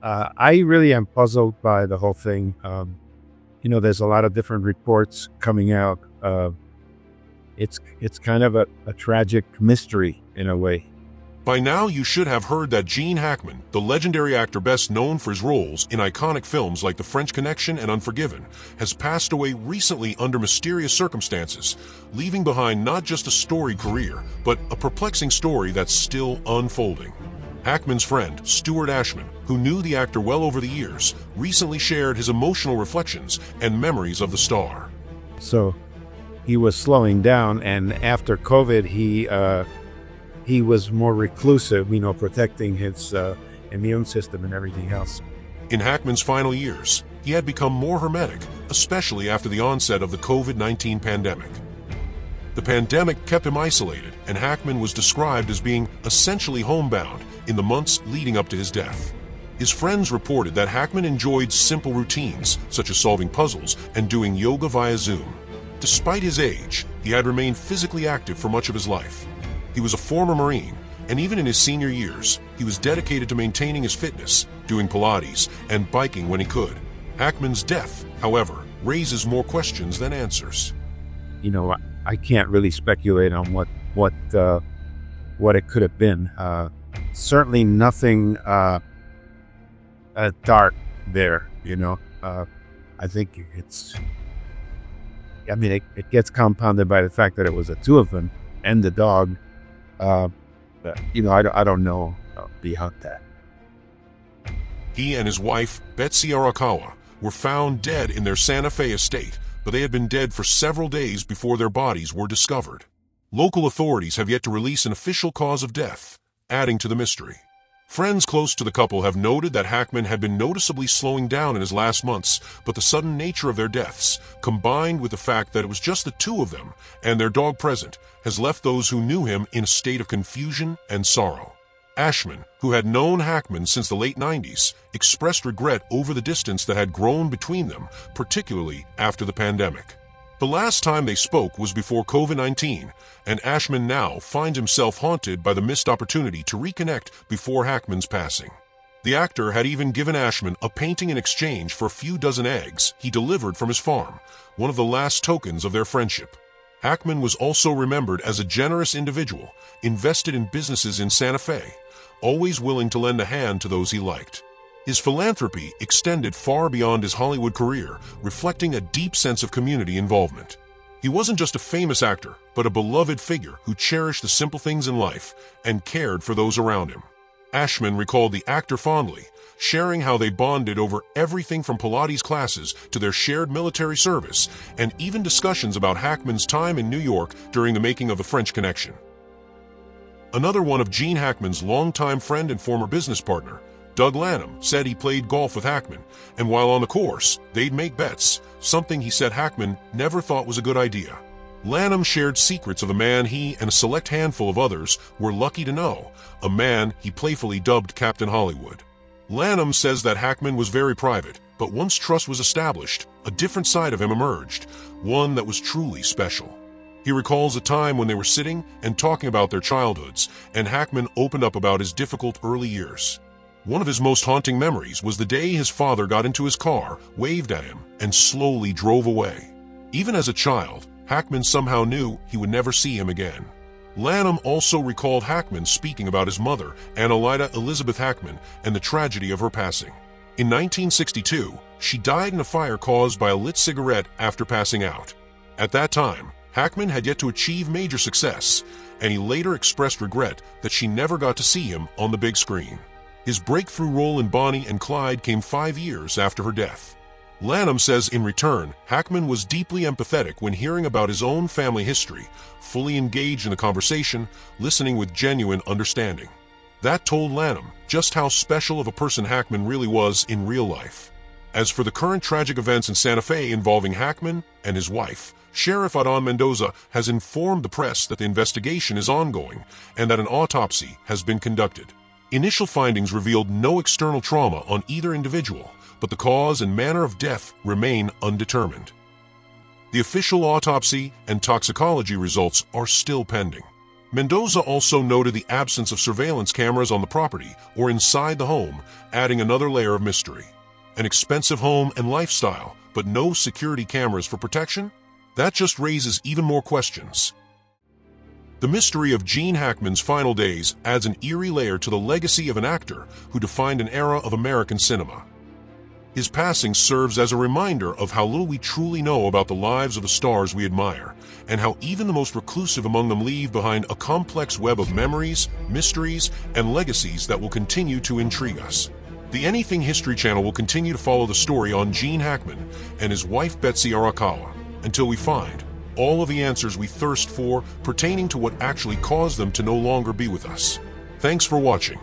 I really am puzzled by the whole thing. There's a lot of different reports coming out. It's kind of a tragic mystery in a way. By now, you should have heard that Gene Hackman, the legendary actor best known for his roles in iconic films like The French Connection and Unforgiven, has passed away recently under mysterious circumstances, leaving behind not just a storied career, but a perplexing story that's still unfolding. Hackman's friend, Stuart Ashman, who knew the actor well over the years, recently shared his emotional reflections and memories of the star. So he was slowing down, and after COVID, he was more reclusive, protecting his immune system and everything else. In Hackman's final years, he had become more hermetic, especially after the onset of the COVID-19 pandemic. The pandemic kept him isolated, and Hackman was described as being essentially homebound in the months leading up to his death. His friends reported that Hackman enjoyed simple routines, such as solving puzzles and doing yoga via Zoom. Despite his age, he had remained physically active for much of his life. He was a former Marine, and even in his senior years, he was dedicated to maintaining his fitness, doing Pilates, and biking when he could. Hackman's death, however, raises more questions than answers. I can't really speculate on what it could have been. Certainly nothing dark there. I think it gets compounded by the fact that it was the two of them and the dog. I don't know beyond that. He and his wife, Betsy Arakawa, were found dead in their Santa Fe estate, but they had been dead for several days before their bodies were discovered. Local authorities have yet to release an official cause of death, adding to the mystery. Friends close to the couple have noted that Hackman had been noticeably slowing down in his last months, but the sudden nature of their deaths, combined with the fact that it was just the two of them and their dog present, has left those who knew him in a state of confusion and sorrow. Ashman, who had known Hackman since the late 90s, expressed regret over the distance that had grown between them, particularly after the pandemic. The last time they spoke was before COVID-19, and Ashman now finds himself haunted by the missed opportunity to reconnect before Hackman's passing. The actor had even given Ashman a painting in exchange for a few dozen eggs he delivered from his farm, one of the last tokens of their friendship. Hackman was also remembered as a generous individual, invested in businesses in Santa Fe, always willing to lend a hand to those he liked. His philanthropy extended far beyond his Hollywood career, reflecting a deep sense of community involvement. He wasn't just a famous actor, but a beloved figure who cherished the simple things in life and cared for those around him. Ashman recalled the actor fondly, sharing how they bonded over everything from Pilates classes to their shared military service, and even discussions about Hackman's time in New York during the making of The French Connection. Another one of Gene Hackman's longtime friend and former business partner, Doug Lanham, said he played golf with Hackman, and while on the course, they'd make bets, something he said Hackman never thought was a good idea. Lanham shared secrets of a man he and a select handful of others were lucky to know, a man he playfully dubbed Captain Hollywood. Lanham says that Hackman was very private, but once trust was established, a different side of him emerged, one that was truly special. He recalls a time when they were sitting and talking about their childhoods, and Hackman opened up about his difficult early years. One of his most haunting memories was the day his father got into his car, waved at him, and slowly drove away. Even as a child, Hackman somehow knew he would never see him again. Lanham also recalled Hackman speaking about his mother, Annalida Elizabeth Hackman, and the tragedy of her passing. In 1962, she died in a fire caused by a lit cigarette after passing out. At that time, Hackman had yet to achieve major success, and he later expressed regret that she never got to see him on the big screen. His breakthrough role in Bonnie and Clyde came 5 years after her death. Lanham says in return, Hackman was deeply empathetic when hearing about his own family history, fully engaged in the conversation, listening with genuine understanding. That told Lanham just how special of a person Hackman really was in real life. As for the current tragic events in Santa Fe involving Hackman and his wife, Sheriff Adon Mendoza has informed the press that the investigation is ongoing and that an autopsy has been conducted. Initial findings revealed no external trauma on either individual, but the cause and manner of death remain undetermined. The official autopsy and toxicology results are still pending. Mendoza also noted the absence of surveillance cameras on the property or inside the home, adding another layer of mystery. An expensive home and lifestyle, but no security cameras for protection? That just raises even more questions. The mystery of Gene Hackman's final days adds an eerie layer to the legacy of an actor who defined an era of American cinema. His passing serves as a reminder of how little we truly know about the lives of the stars we admire, and how even the most reclusive among them leave behind a complex web of memories, mysteries, and legacies that will continue to intrigue us. The Anything History Channel will continue to follow the story on Gene Hackman and his wife Betsy Arakawa until we find all of the answers we thirst for pertaining to what actually caused them to no longer be with us. Thanks for watching.